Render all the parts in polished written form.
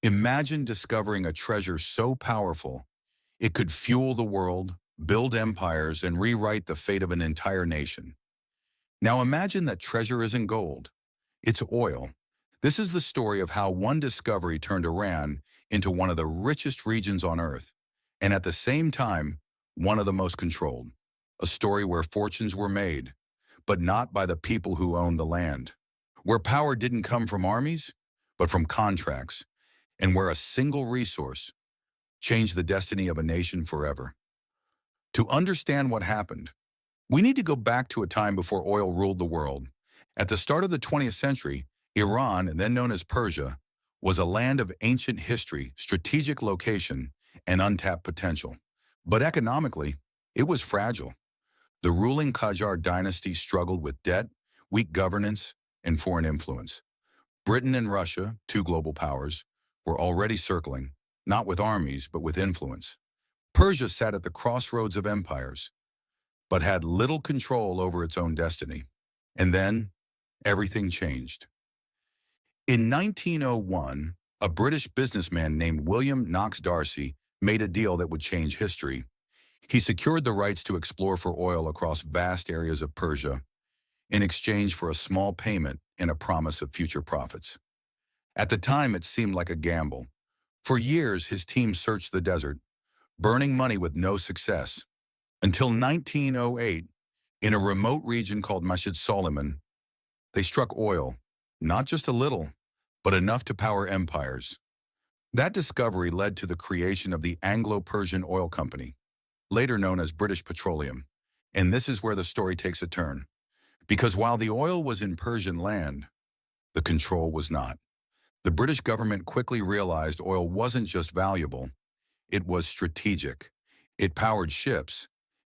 Imagine discovering a treasure so powerful it could fuel the world, build empires, and rewrite the fate of an entire nation. Now imagine that treasure isn't gold, it's oil. This is the story of how one discovery turned Iran into one of the richest regions on Earth, and at the same time, one of the most controlled. A story where fortunes were made, but not by the people who owned the land. Where power didn't come from armies, but from contracts, and where a single resource changed the destiny of a nation forever. To understand what happened, we need to go back to a time before oil ruled the world. At the start of the 20th century, Iran, then known as Persia, was a land of ancient history, strategic location, and untapped potential. But economically, it was fragile. The ruling Qajar dynasty struggled with debt, weak governance, and foreign influence. Britain and Russia, two global powers, were already circling, not with armies, but with influence. Persia sat at the crossroads of empires, but had little control over its own destiny. And then, everything changed. In 1901, a British businessman named William Knox Darcy made a deal that would change history. He secured the rights to explore for oil across vast areas of Persia in exchange for a small payment and a promise of future profits. At the time, it seemed like a gamble. For years, his team searched the desert, burning money with no success. Until 1908, in a remote region called Masjid Soliman, they struck oil, not just a little, but enough to power empires. That discovery led to the creation of the Anglo-Persian Oil Company, later known as British Petroleum. And this is where the story takes a turn. Because while the oil was in Persian land, the control was not. The British government quickly realized oil wasn't just valuable, it was strategic. It powered ships,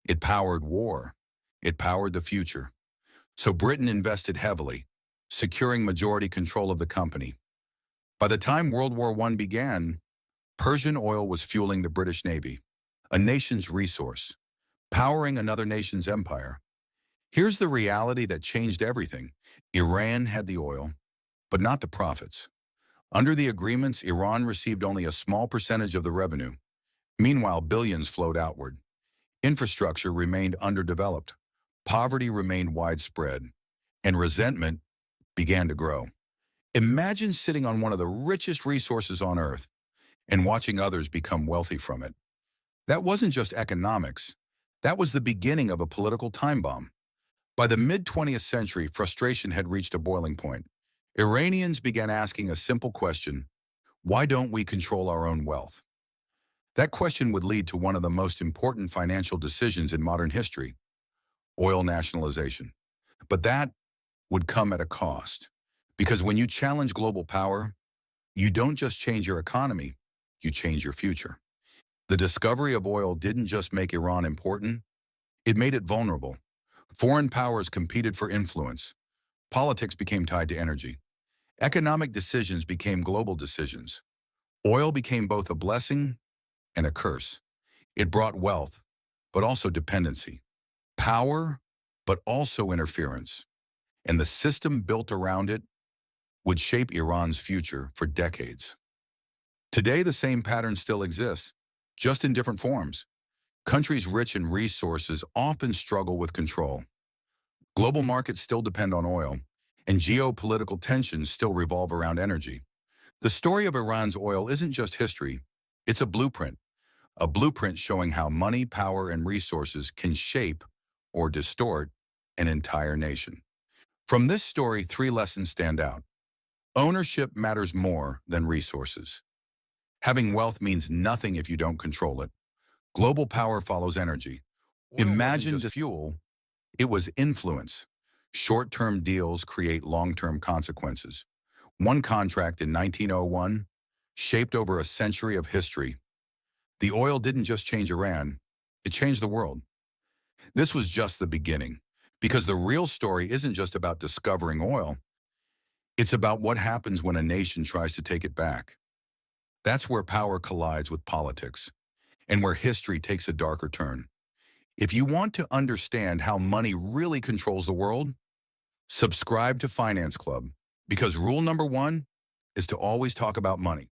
it powered war, it powered the future. So Britain invested heavily, securing majority control of the company. By the time World War I began, Persian oil was fueling the British Navy, a nation's resource, powering another nation's empire. Here's the reality that changed everything. Iran had the oil, but not the profits. Under the agreements, Iran received only a small percentage of the revenue. Meanwhile, billions flowed outward. Infrastructure remained underdeveloped. Poverty remained widespread, and resentment began to grow. Imagine sitting on one of the richest resources on Earth and watching others become wealthy from it. That wasn't just economics. That was the beginning of a political time bomb. By the mid-20th century, frustration had reached a boiling point. Iranians began asking a simple question: why don't we control our own wealth? That question would lead to one of the most important financial decisions in modern history: oil nationalization. But that would come at a cost. Because when you challenge global power, you don't just change your economy, you change your future. The discovery of oil didn't just make Iran important, it made it vulnerable. Foreign powers competed for influence. Politics became tied to energy. Economic decisions became global decisions. Oil became both a blessing and a curse. It brought wealth, but also dependency. Power, but also interference. And the system built around it would shape Iran's future for decades. Today, the same pattern still exists, just in different forms. Countries rich in resources often struggle with control. Global markets still depend on oil, and geopolitical tensions still revolve around energy. The story of Iran's oil isn't just history, it's a blueprint showing how money, power, and resources can shape or distort an entire nation. From this story, three lessons stand out. Ownership matters more than resources. Having wealth means nothing if you don't control it. Global power follows energy. Imagine just fuel, it was influence. Short-term deals create long-term consequences. One contract in 1901 shaped over a century of history. The oil didn't just change Iran, it changed the world. This was just the beginning, because the real story isn't just about discovering oil, it's about what happens when a nation tries to take it back. That's where power collides with politics, and where history takes a darker turn. If you want to understand how money really controls the world, subscribe to Finance Club, because rule number one is to always talk about money.